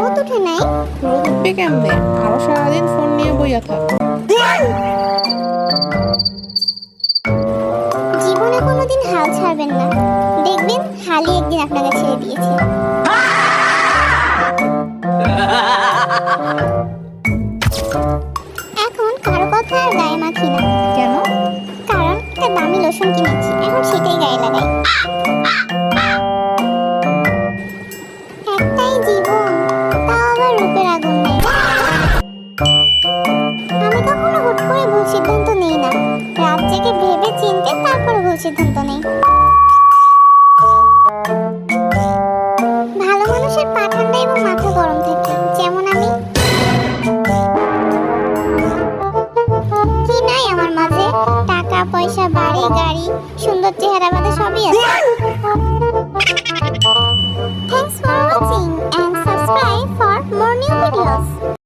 রোদ উঠে নাই? রোদ উঠবে কেমনে? আরো সারাদিন ফোন নিয়ে বইয়া থাক। জীবনে কোনোদিন হাল ছাড়বেন না, দেখবেন হালই একদিন আপনাকে ছেড়ে দিয়েছে। এখন কারো কথা আর গায়ে মাখি না। কেন? কারণ একটা দামি লোশন কিনেছি, এখন সেটাই গায়ে লাগাই। একটাই জীবন, তাও আবার রূপের আগুন নেই। আমি কখনো হুট করে ভুল সিদ্ধান্ত নেই না, রাত জেগে ভেবে চিনতে তারপর ভুল সিদ্ধান্ত নেই। ভালো মানুষের পা ঠান্ডা এবং মাথা গরম থাকে, যেমন আমি। কি নাই আমার মাঝে? টাকা পয়সা, বাড়ি গাড়ি, সুন্দর চেহারা বাদে সবই আছে। Thanks for watching and subscribe for more new videos.